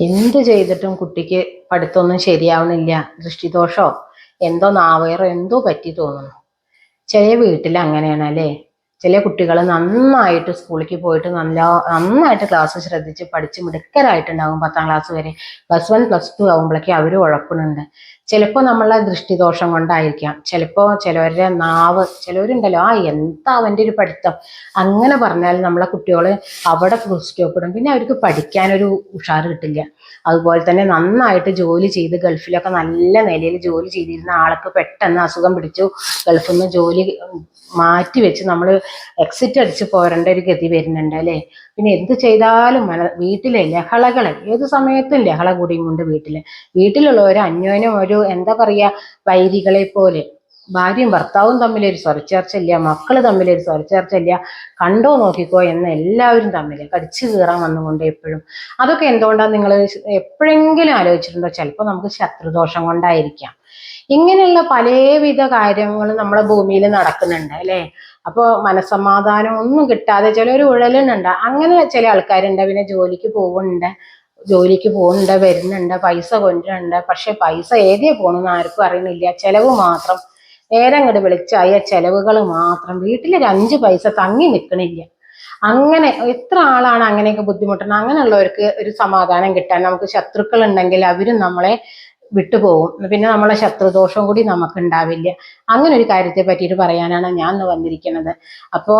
എന്ത് ചെയ്തിട്ടും കുട്ടിക്ക് പഠിത്തമൊന്നും ശരിയാവണില്ല. ദൃഷ്ടിദോഷോ എന്തോ നാവേറോ എന്തോ പറ്റി തോന്നുന്നു. ചില വീട്ടിൽ അങ്ങനെയാണ് അല്ലേ. ചില കുട്ടികൾ നന്നായിട്ട് സ്കൂളിലേക്ക് പോയിട്ട് നന്നായിട്ട് ക്ലാസ് ശ്രദ്ധിച്ച് പഠിച്ച് മിടുക്കരായിട്ടുണ്ടാകും 10ാം ക്ലാസ് വരെ. +1 +2 ആകുമ്പോഴേക്കും അവർ ഉഴപ്പണുണ്ട്. ചിലപ്പോൾ നമ്മളെ ദൃഷ്ടിദോഷം കൊണ്ടായിരിക്കാം, ചിലപ്പോൾ ചിലവരുടെ നാവ്, ചിലവരുണ്ടല്ലോ എന്താ അവൻ്റെ ഒരു പഠിത്തം അങ്ങനെ പറഞ്ഞാൽ നമ്മളെ കുട്ടികൾ അവിടെ സ്റ്റോപ്പിടും. പിന്നെ അവർക്ക് പഠിക്കാനൊരു ഉഷാറ് കിട്ടില്ല. അതുപോലെ തന്നെ നന്നായിട്ട് ജോലി ചെയ്ത് ഗൾഫിലൊക്കെ നല്ല നിലയിൽ ജോലി ചെയ്തിരുന്ന ആൾക്ക് പെട്ടെന്ന് അസുഖം പിടിച്ചു, ഗൾഫിൽ നിന്ന് ജോലി മാറ്റി വെച്ച് നമ്മൾ എക്സിറ്റ് അടിച്ച് പോരേണ്ട ഒരു ഗതി വരുന്നുണ്ട് അല്ലേ. പിന്നെ എന്ത് ചെയ്താലും വീട്ടിലെ ലഹളകളെ ഏത് സമയത്തും ലഹള കൂടിയും കൊണ്ട് വീട്ടിലുള്ളവർ അന്യോന്യം ഒരു എന്താ പറയുക, വൈരികളെ പോലെ. ഭാര്യയും ഭർത്താവും തമ്മിലൊരു സ്വരച്ചേർച്ചയില്ല, മക്കള് തമ്മിലൊരു സ്വരച്ചേർച്ചയില്ല, കണ്ടോ നോക്കിക്കോ എന്ന് എല്ലാവരും തമ്മിൽ കടിച്ചു കീറാൻ വന്നുകൊണ്ട് എപ്പോഴും. അതൊക്കെ എന്തുകൊണ്ടാണ് നിങ്ങൾ എപ്പോഴെങ്കിലും ആലോചിച്ചിട്ടുണ്ടോ? ചിലപ്പോൾ നമുക്ക് ശത്രുദോഷം കൊണ്ടായിരിക്കാം. ഇങ്ങനെയുള്ള പലവിധ കാര്യങ്ങളും നമ്മുടെ ഭൂമിയിൽ നടക്കുന്നുണ്ട് അല്ലേ. അപ്പോൾ മനസ്സമാധാനം ഒന്നും കിട്ടാതെ ചിലർ ഉഴലുന്നുണ്ട്. അങ്ങനെ ചില ആൾക്കാരുണ്ട്. പിന്നെ ജോലിക്ക് പോകുന്നുണ്ട്, വരുന്നുണ്ട്, പൈസ കൊണ്ടുണ്ട്. പക്ഷെ പൈസ ഏതേ പോകണമെന്ന് ആർക്കും അറിയണില്ല. ചെലവ് മാത്രം, നേരം അങ്ങോട്ട് വിളിച്ചായ ചെലവുകൾ മാത്രം. വീട്ടിൽ ഒരു 5 പൈസ തങ്ങി നിൽക്കണില്ല. അങ്ങനെ എത്ര ആളാണ് അങ്ങനെയൊക്കെ ബുദ്ധിമുട്ടുന്നത്. അങ്ങനെയുള്ളവർക്ക് ഒരു സമാധാനം കിട്ടാൻ, നമുക്ക് ശത്രുക്കൾ ഉണ്ടെങ്കിൽ അവരും നമ്മളെ വിട്ടുപോകും. പിന്നെ നമ്മളെ ശത്രുദോഷം കൂടി നമുക്ക് ഉണ്ടാവില്ല. അങ്ങനെ ഒരു കാര്യത്തെ പറ്റിയിട്ട് പറയാനാണ് ഞാൻ ഇന്ന് വന്നിരിക്കുന്നത്. അപ്പോൾ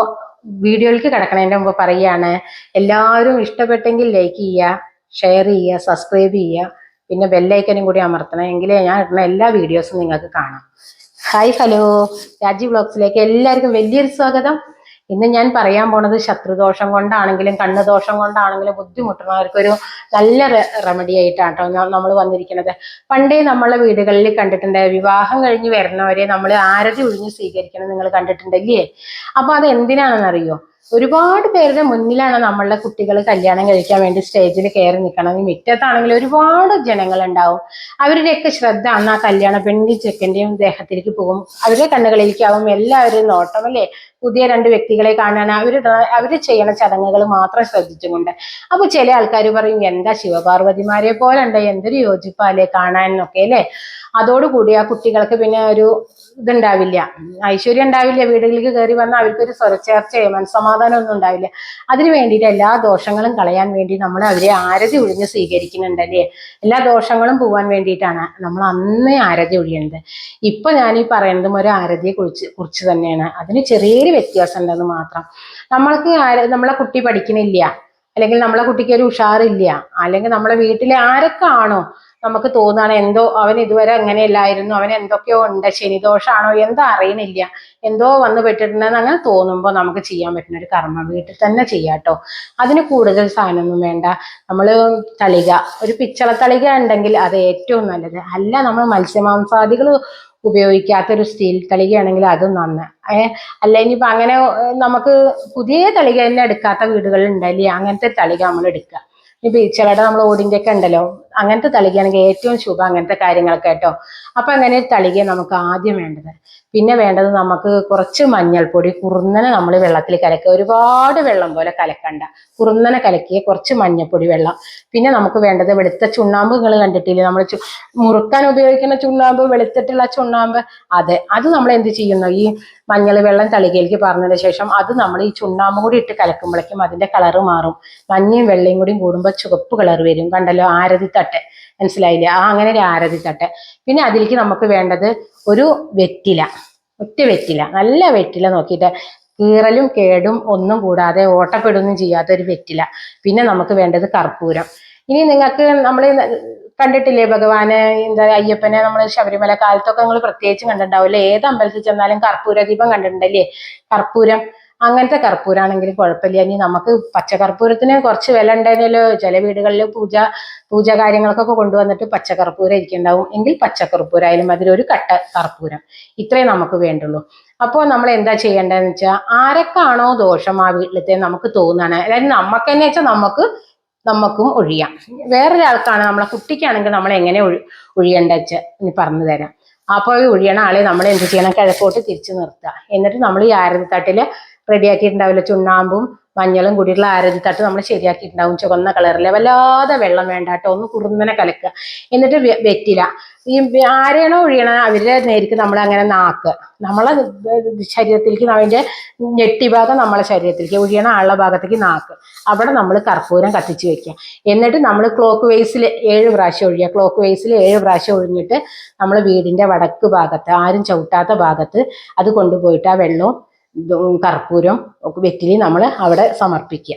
വീഡിയോയിലേക്ക് കിടക്കണതിൻ്റെ മുമ്പ് പറയുകയാണ്, എല്ലാവരും ഇഷ്ടപ്പെട്ടെങ്കിൽ ലൈക്ക് ചെയ്യുക, ഷെയർ ചെയ്യുക, സബ്സ്ക്രൈബ് ചെയ്യുക, പിന്നെ ബെല്ലൈക്കനും കൂടി അമർത്തണം. എങ്കിലേ ഞാൻ ഇടുന്ന എല്ലാ വീഡിയോസും നിങ്ങൾക്ക് കാണാം. ഹായ്, ഹലോ, രാജി വ്ളോഗ്സിലേക്ക് എല്ലാവർക്കും വലിയൊരു സ്വാഗതം. ഇന്ന് ഞാൻ പറയാൻ പോണത് ശത്രുദോഷം കൊണ്ടാണെങ്കിലും കണ്ണുദോഷം കൊണ്ടാണെങ്കിലും ബുദ്ധിമുട്ടുന്നവർക്കൊരു നല്ല റെമഡി ആയിട്ടാണ് കേട്ടോ നമ്മൾ വന്നിരിക്കുന്നത്. പണ്ടേ നമ്മളെ വീടുകളിൽ കണ്ടിട്ടുണ്ട്, വിവാഹം കഴിഞ്ഞ് വരുന്നവരെ നമ്മൾ ആരതി ഒഴിഞ്ഞ് സ്വീകരിക്കണം, നിങ്ങൾ കണ്ടിട്ടുണ്ടല്ലേ. അപ്പൊ അത് എന്തിനാണെന്നറിയോ? ഒരുപാട് പേരുടെ മുന്നിലാണ് നമ്മളുടെ കുട്ടികൾ കല്യാണം കഴിക്കാൻ വേണ്ടി സ്റ്റേജിൽ കയറി നിൽക്കണം. മുറ്റത്താണെങ്കിൽ ഒരുപാട് ജനങ്ങൾ ഉണ്ടാവും. അവരുടെയൊക്കെ ശ്രദ്ധ അന്ന് ആ കല്യാണ പെണ്ണിന്റെയും ചെക്കൻ്റെയും ദേഹത്തിലേക്ക് പോകും. അവരുടെ കണ്ണുകളിലേക്കാവും എല്ലാവരും നോട്ടം അല്ലേ. പുതിയ 2 വ്യക്തികളെ കാണാൻ അവര് ചെയ്യണ ചടങ്ങുകൾ മാത്രം ശ്രദ്ധിച്ചുകൊണ്ട്. അപ്പൊ ചില ആൾക്കാർ പറയും, എന്താ ശിവപാർവതിമാരെ പോലെ ഉണ്ട്, എന്തൊരു യോജിപ്പല്ലേ കാണാനൊക്കെ അല്ലേ. അതോടുകൂടി ആ കുട്ടികൾക്ക് പിന്നെ ഒരു ഇതുണ്ടാവില്ല, ഐശ്വര്യം ഉണ്ടാവില്ല. വീടുകളിലേക്ക് കയറി വന്നാൽ അവർക്കൊരു സ്വരച്ചേർച്ചയോ മനസ്സമാധാനം ഒന്നും ഉണ്ടാവില്ല. അതിനു വേണ്ടിയിട്ട് എല്ലാ ദോഷങ്ങളും കളയാൻ വേണ്ടി നമ്മൾ അവരെ ആരതി ഒഴിഞ്ഞ് സ്വീകരിക്കുന്നുണ്ടല്ലേ. എല്ലാ ദോഷങ്ങളും പോവാൻ വേണ്ടിയിട്ടാണ് നമ്മൾ അന്നേ ആരതി ഒഴിയുന്നത്. ഇപ്പൊ ഞാൻ ഈ പറയുന്നതും ഒരു ആരതിയെ കുറിച്ച് തന്നെയാണ്. അതിന് ചെറിയൊരു വ്യത്യാസം ഉണ്ടെന്ന് മാത്രം. നമ്മളെ കുട്ടി പഠിക്കണില്ല, അല്ലെങ്കിൽ നമ്മളെ കുട്ടിക്ക് ഒരു ഉഷാറില്ല, അല്ലെങ്കിൽ നമ്മളെ വീട്ടിലെ ആരൊക്കെ ആണോ നമുക്ക് തോന്നുകയാണ് എന്തോ അവൻ ഇതുവരെ അങ്ങനെയല്ലായിരുന്നു, അവൻ എന്തൊക്കെയോ ഉണ്ട്, ശനിദോഷമാണോ എന്തോ അറിയണില്ല, എന്തോ വന്ന് പെട്ടിട്ടുണ്ടെന്ന് അങ്ങനെ തോന്നുമ്പോൾ നമുക്ക് ചെയ്യാൻ പറ്റുന്ന ഒരു കർമ്മം വീട്ടിൽ തന്നെ ചെയ്യാട്ടോ. അതിന് കൂടുതൽ സാധനമൊന്നും വേണ്ട. നമ്മൾ തളിക, ഒരു പിച്ചള തളിക ഉണ്ടെങ്കിൽ അത് ഏറ്റവും നല്ലത്. അല്ല, നമ്മൾ മത്സ്യമാംസാദികൾ ഉപയോഗിക്കാത്തൊരു സ്റ്റീൽ തളികയാണെങ്കിൽ അതും നന്ന്. അല്ല ഇനിയിപ്പോ അങ്ങനെ നമുക്ക് പുതിയ തളിക തന്നെ എടുക്കാത്ത വീടുകളിൽ ഉണ്ടല്ലേ, അങ്ങനത്തെ തളിക നമ്മൾ എടുക്കുക. ഇനി ബീച്ചുകളുടെ നമ്മൾ ഓടിൻ്റെ ഒക്കെ ഉണ്ടല്ലോ, അങ്ങനത്തെ തളികയാണെങ്കിൽ ഏറ്റവും ശുഭം അങ്ങനത്തെ കാര്യങ്ങളൊക്കെ കേട്ടോ. അപ്പൊ അങ്ങനെ ഒരു തളിക നമുക്ക് ആദ്യം വേണ്ടത്. പിന്നെ വേണ്ടത് നമുക്ക് കുറച്ച് മഞ്ഞൾപ്പൊടി കുറുന്നനെ നമ്മൾ വെള്ളത്തിൽ കലക്കുക. ഒരുപാട് വെള്ളം പോലെ കലക്കണ്ട, കുറുന്നനെ കലക്കിയ കുറച്ച് മഞ്ഞൾപ്പൊടി വെള്ളം. പിന്നെ നമുക്ക് വേണ്ടത് വെളുത്ത ചുണ്ണാമ്പ്. നിങ്ങൾ കണ്ടിട്ടില്ലേ, നമ്മൾ മുറുക്കാൻ ഉപയോഗിക്കുന്ന ചുണ്ണാമ്പ്, വെളുത്തിട്ടുള്ള ചുണ്ണാമ്പ്. അത് നമ്മൾ എന്ത് ചെയ്യുന്നു, ഈ മഞ്ഞൾ വെള്ളം തളികയിലേക്ക് പറഞ്ഞതിന് ശേഷം അത് നമ്മൾ ഈ ചുണ്ണാമ്പ് കൂടി ഇട്ട് കലക്കുമ്പോഴേക്കും അതിന്റെ കളറ് മാറും. മഞ്ഞയും വെള്ളയും കൂടി കൂടുമ്പോൾ ചുവപ്പ് കളർ വരും. കണ്ടല്ലോ, ആരതിത്തട്ട് മനസ്സിലായില്ലേ. അങ്ങനെ ഒരു ആരതിത്തട്ട്. പിന്നെ അതിലേക്ക് നമുക്ക് വേണ്ടത് ഒരു വെറ്റില, ഒറ്റ വെറ്റില, നല്ല വെറ്റില നോക്കിയിട്ട്, കീറലും കേടും ഒന്നും കൂടാതെ ഓട്ടപ്പെടുകയൊന്നും ചെയ്യാത്ത ഒരു വെറ്റില. പിന്നെ നമുക്ക് വേണ്ടത് കർപ്പൂരം. ഇനി നിങ്ങൾക്ക് നമ്മൾ കണ്ടിട്ടില്ലേ ഭഗവാന്, എന്താ അയ്യപ്പനെ നമ്മൾ ശബരിമല കാലത്തൊക്കെ നിങ്ങൾ പ്രത്യേകിച്ചും കണ്ടിട്ടുണ്ടാവില്ലേ. ഏത് അമ്പലത്തിൽ ചെന്നാലും കർപ്പൂര ദീപം കണ്ടിട്ടുണ്ടല്ലേ. കർപ്പൂരം, അങ്ങനത്തെ കർപ്പൂരാണെങ്കിലും കുഴപ്പമില്ല. ഇനി നമുക്ക് പച്ചക്കർപ്പൂരത്തിന് കുറച്ച് വില ഉണ്ടായിരുന്നല്ലോ. ചില വീടുകളിൽ പൂജ കാര്യങ്ങൾക്കൊക്കെ കൊണ്ടുവന്നിട്ട് പച്ചക്കർപ്പൂരം ഇരിക്കുന്നുണ്ടാവും. എങ്കിൽ പച്ചക്കർപ്പൂരായാലും അതിലൊരു കട്ട കർപ്പൂരം, ഇത്രേ നമുക്ക് വേണ്ടുള്ളൂ. അപ്പോൾ നമ്മൾ എന്താ ചെയ്യേണ്ടതെന്ന് വെച്ചാൽ, ആരൊക്കെയാണോ ദോഷം ആ വീട്ടിലത്തെ നമുക്ക് തോന്നുകയാണ്, അതായത് നമുക്ക് തന്നെ വെച്ചാൽ നമുക്കും ഒഴിയാം. വേറൊരാൾക്കാണ്, നമ്മളെ കുട്ടിക്കാണെങ്കിൽ നമ്മൾ എങ്ങനെ ഒഴിയേണ്ട വെച്ചാൽ ഇനി പറഞ്ഞു തരാം. അപ്പോൾ ഈ ഒഴിയണ ആളെ നമ്മൾ എന്ത് ചെയ്യണം, കിഴക്കോട്ട് തിരിച്ചു നിർത്തുക. എന്നിട്ട് നമ്മൾ ഈ ആരതിത്തട്ടിൽ റെഡിയാക്കിയിട്ടുണ്ടാവില്ല ചുണ്ണാമ്പും മഞ്ഞളും കൂടിയിട്ടുള്ള ആരതി തട്ട് നമ്മൾ ശരിയാക്കിയിട്ടുണ്ടാവും ചുവന്ന കളറിലെ. വല്ലാതെ വെള്ളം വേണ്ട കേട്ടോ, ഒന്ന് കുറുന്നനെ കലക്കുക. എന്നിട്ട് വെറ്റില ഈ ആരെയാണോ ഒഴിയണ അവരുടെ നേരിക്ക് നമ്മൾ അങ്ങനെ നാക്കുക. നമ്മളെ ശരീരത്തിലേക്ക് അതിൻ്റെ ഞെട്ടിഭാഗം നമ്മളെ ശരീരത്തിലേക്ക് ഒഴിയണ ആളുടെ ഭാഗത്തേക്ക് നാക്കുക. അവിടെ നമ്മൾ കർപ്പൂരം കത്തിച്ച് വെക്കുക. എന്നിട്ട് നമ്മൾ ക്ലോക്ക് വൈസിൽ 7 പ്രാവശ്യം ഒഴിയുക. ക്ലോക്ക് വൈസിൽ 7 പ്രാവശ്യം ഒഴിഞ്ഞിട്ട് നമ്മൾ വീടിൻ്റെ വടക്ക് ഭാഗത്ത് ആരും ചവിട്ടാത്ത ഭാഗത്ത് അത് കൊണ്ടുപോയിട്ട് ആ വെള്ളവും കർപ്പൂരം വെറ്റിലി നമ്മൾ അവിടെ സമർപ്പിക്കുക.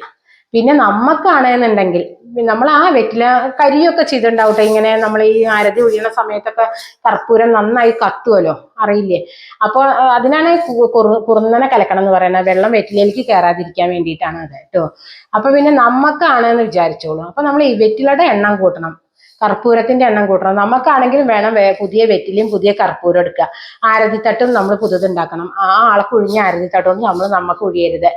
പിന്നെ നമുക്കാണെന്നുണ്ടെങ്കിൽ നമ്മൾ ആ വെറ്റില കരിയൊക്കെ ചെയ്തിട്ടുണ്ടാവട്ടെ, ഇങ്ങനെ നമ്മൾ ഈ ആരതി ഒഴിയണ സമയത്തൊക്കെ കർപ്പൂരം നന്നായി കത്തുമല്ലോ, അറിയില്ലേ? അപ്പോൾ അതിനാണ് കുറുന്നനെ കലക്കണം എന്ന് പറയുന്നത്, വെള്ളം വെറ്റിലയിലേക്ക് കയറാതിരിക്കാൻ വേണ്ടിയിട്ടാണ് അത് കേട്ടോ. അപ്പൊ പിന്നെ നമുക്കാണെന്ന് വിചാരിച്ചോളൂ. അപ്പൊ നമ്മൾ ഈ വെറ്റിലയുടെ എണ്ണം കൂട്ടണം, കർപ്പൂരത്തിന്റെ എണ്ണം കൂട്ടണം. നമുക്കാണെങ്കിൽ വേണം പുതിയ വെറ്റിലയും പുതിയ കർപ്പൂരം എടുക്കുക. ആരതിത്തട്ടും നമ്മൾ പുതുതുണ്ടാക്കണം. ആ ആൾക്ക് ഒഴിഞ്ഞ ആരതിത്തട്ടുകൊണ്ട് നമുക്ക് ഒഴിയരുത്.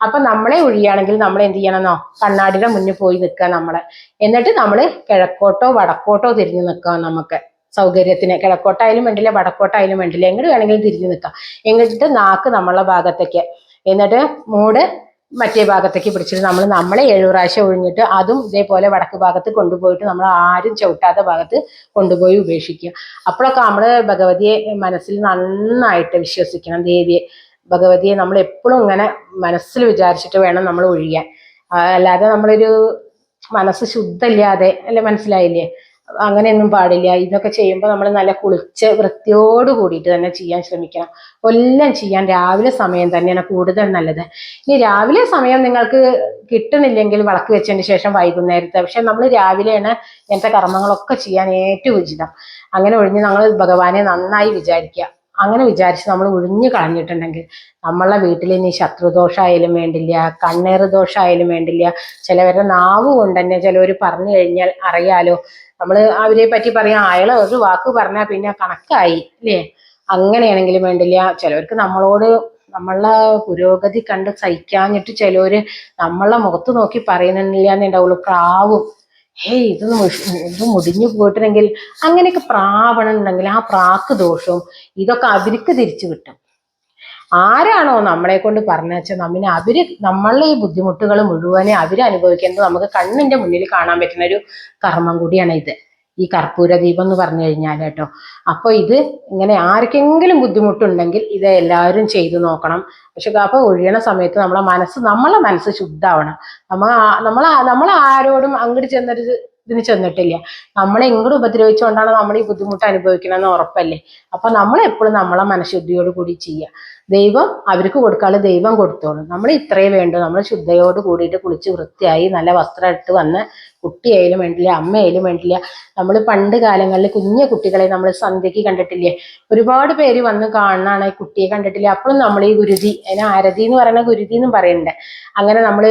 അപ്പൊ നമ്മളെ ഒഴിയുകയാണെങ്കിൽ നമ്മൾ എന്ത് ചെയ്യണമെന്നോ, കണ്ണാടിയുടെ മുന്നിൽ പോയി നിൽക്കുക നമ്മളെ. എന്നിട്ട് നമ്മൾ കിഴക്കോട്ടോ വടക്കോട്ടോ തിരിഞ്ഞു നിൽക്കുക. നമുക്ക് സൗകര്യത്തിന് കിഴക്കോട്ടായാലും വേണ്ടില്ല വടക്കോട്ടായാലും വേണ്ടില്ല, എങ്ങോട്ട് വേണമെങ്കിലും തിരിഞ്ഞു നിൽക്കാം. എന്നിട്ട് നാക്ക് നമ്മളെ ഭാഗത്തേക്ക്, എന്നിട്ട് മൂട് മറ്റേ ഭാഗത്തേക്ക് പിടിച്ചിട്ട് നമ്മളെ 7 പ്രാവശ്യം ഒഴിഞ്ഞിട്ട് അതും ഇതേപോലെ വടക്ക് ഭാഗത്ത് കൊണ്ടുപോയിട്ട് നമ്മൾ ആരും ചവിട്ടാത്ത ഭാഗത്ത് കൊണ്ടുപോയി ഉപേക്ഷിക്കുക. അപ്പോഴൊക്കെ നമ്മൾ ഭഗവതിയെ മനസ്സിൽ നന്നായിട്ട് വിശ്വസിക്കണം. ദേവിയെ ഭഗവതിയെ നമ്മൾ എപ്പോഴും ഇങ്ങനെ മനസ്സിൽ വിചാരിച്ചിട്ട് വേണം നമ്മൾ ഒഴിയാൻ. അല്ലാതെ നമ്മളൊരു മനസ്സ് ശുദ്ധമില്ലാതെ അല്ലെ, മനസ്സിലായില്ലേ? അങ്ങനെയൊന്നും പാടില്ല. ഇതൊക്കെ ചെയ്യുമ്പോൾ നമ്മൾ നല്ല കുളിച്ച് വൃത്തിയോട് കൂടിയിട്ട് തന്നെ ചെയ്യാൻ ശ്രമിക്കണം. എല്ലാം ചെയ്യാൻ രാവിലെ സമയം തന്നെയാണ് കൂടുതൽ നല്ലത്. ഇനി രാവിലെ സമയം നിങ്ങൾക്ക് കിട്ടണില്ലെങ്കിൽ വിളക്ക് വെച്ചതിന് ശേഷം വൈകുന്നേരത്തെ, പക്ഷെ നമ്മൾ രാവിലെയാണ് ഇങ്ങനത്തെ കർമ്മങ്ങളൊക്കെ ചെയ്യാൻ ഏറ്റവും ഉചിതം. അങ്ങനെ ഒഴിഞ്ഞ് നമ്മൾ ഭഗവാനെ നന്നായി വിചാരിക്കുക. അങ്ങനെ വിചാരിച്ച് നമ്മൾ ഒഴിഞ്ഞു കളഞ്ഞിട്ടുണ്ടെങ്കിൽ നമ്മളെ വീട്ടിൽ ഇനി ശത്രുദോഷമായാലും വേണ്ടില്ല, കണ്ണേറ് ദോഷമായാലും വേണ്ടില്ല. ചിലവരുടെ നാവ് കൊണ്ട് തന്നെ ചിലവർ പറഞ്ഞു കഴിഞ്ഞാൽ അറിയാലോ, നമ്മൾ അവരെ പറ്റി പറയാം, അയാളെ ഒരു വാക്ക് പറഞ്ഞാൽ പിന്നെ കണക്കായി അല്ലേ. അങ്ങനെയാണെങ്കിലും വേണ്ടില്ല. ചിലവർക്ക് നമ്മളോട് നമ്മളെ പുരോഗതി കണ്ട് സഹിക്കാഞ്ഞിട്ട് ചിലവര് നമ്മളെ മുഖത്ത് നോക്കി പറയുന്നില്ല എന്നുണ്ടാവുള്ളൂ, പ്രാവും. ഇത് മുടിഞ്ഞു പോയിട്ടുണ്ടെങ്കിൽ അങ്ങനെയൊക്കെ പ്രാവണമെന്നുണ്ടെങ്കിൽ ആ പ്രാക്ക് ദോഷവും ഇതൊക്കെ അവർക്ക് തിരിച്ചു കിട്ടും. ആരാണോ നമ്മളെ കൊണ്ട് പറഞ്ഞു വെച്ചാൽ നമ്മളെ ഈ ബുദ്ധിമുട്ടുകൾ മുഴുവനെ അവരനുഭവിക്കുന്നത് നമുക്ക് കണ്ണിന്റെ മുന്നിൽ കാണാൻ പറ്റുന്ന ഒരു കർമ്മം കൂടിയാണ് ഇത്, ഈ കർപ്പൂര ദീപം എന്ന് പറഞ്ഞു കഴിഞ്ഞാൽ കേട്ടോ. അപ്പൊ ഇത് ഇങ്ങനെ ആർക്കെങ്കിലും ബുദ്ധിമുട്ടുണ്ടെങ്കിൽ ഇത് എല്ലാവരും ചെയ്തു നോക്കണം. പക്ഷെ അപ്പൊ ഒഴിയണ സമയത്ത് നമ്മളെ മനസ്സ് ശുദ്ധാവണം. നമ്മൾ ആരോടും അങ്ങോട്ട് ഇതിന് ചെന്നിട്ടില്ല. നമ്മളെ ഇങ്ങോട്ട് ഉപദ്രവിച്ചുകൊണ്ടാണ് നമ്മൾ ഈ ബുദ്ധിമുട്ട് അനുഭവിക്കണമെന്ന് ഉറപ്പല്ലേ. അപ്പൊ നമ്മളെപ്പോഴും നമ്മളെ മനഃശുദ്ധിയോട് കൂടി ചെയ്യുക. ദൈവം അവർക്ക് കൊടുക്കാനുള്ള ദൈവം കൊടുത്തോളും. നമ്മൾ ഇത്രയേ വേണ്ടു. നമ്മൾ ശുദ്ധയോട് കൂടിയിട്ട് കുളിച്ച് വൃത്തിയായി നല്ല വസ്ത്രം ഇട്ട് വന്ന്, കുട്ടിയായാലും വേണ്ടില്ല അമ്മയായാലും വേണ്ടില്ല. നമ്മൾ പണ്ട് കാലങ്ങളിൽ കുഞ്ഞു കുട്ടികളെ നമ്മൾ സന്ധ്യക്ക് കണ്ടിട്ടില്ലേ, ഒരുപാട് പേര് വന്ന് കാണാണ് ഈ കുട്ടിയെ കണ്ടിട്ടില്ലേ. അപ്പോഴും നമ്മൾ ഈ ഗുരുതി, അതിന് ആരതി എന്ന് പറയുന്ന ഗുരുതി എന്നും പറയുന്നുണ്ട്. അങ്ങനെ നമ്മൾ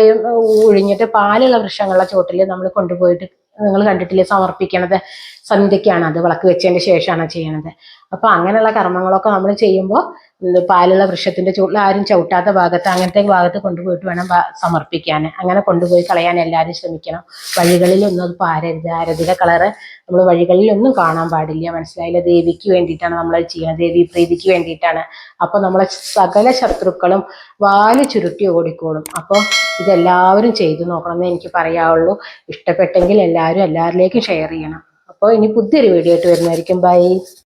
ഒഴിഞ്ഞിട്ട് പാലുള്ള വൃക്ഷങ്ങളുടെ ചോട്ടിൽ നമ്മൾ കൊണ്ടുപോയിട്ട്, നിങ്ങൾ കണ്ടിട്ടില്ലേ, സമർപ്പിക്കണത് സന്ധ്യക്കാണ്. അത് വിളക്ക് വെച്ചതിന് ശേഷമാണ് ചെയ്യണത്. അപ്പൊ അങ്ങനെയുള്ള കർമ്മങ്ങളൊക്കെ നമ്മൾ ചെയ്യുമ്പോൾ പാലുള്ള വൃക്ഷത്തിന്റെ ചുവട്ടിൽ ആരും ചവിട്ടാത്ത ഭാഗത്ത്, അങ്ങനത്തെ ഭാഗത്ത് കൊണ്ടുപോയിട്ട് വേണം സമർപ്പിക്കാൻ. അങ്ങനെ കൊണ്ടുപോയി കളയാൻ എല്ലാവരും ശ്രമിക്കണം. വഴികളിലൊന്നും അത് പാരരുത്. ആരതിയുടെ കളറ് നമ്മൾ വഴികളിലൊന്നും കാണാൻ പാടില്ല. മനസ്സിലായില്ല? ദേവിക്ക് വേണ്ടിയിട്ടാണ് നമ്മളത് ചെയ്യുന്നത്, ദേവി പ്രീതിക്ക് വേണ്ടിയിട്ടാണ്. അപ്പൊ നമ്മളെ സകല ശത്രുക്കളും വാല് ചുരുട്ടി ഓടിക്കോളും. അപ്പോൾ ഇതെല്ലാവരും ചെയ്തു നോക്കണം എന്നേ എനിക്ക് പറയാവുള്ളൂ. ഇഷ്ടപ്പെട്ടെങ്കിൽ എല്ലാവരും എല്ലാവരിലേക്കും ഷെയർ ചെയ്യണം. അപ്പോൾ ഇനി പുതിയൊരു വീഡിയോ ആയിട്ട് വരുന്നതായിരിക്കും. ബൈ.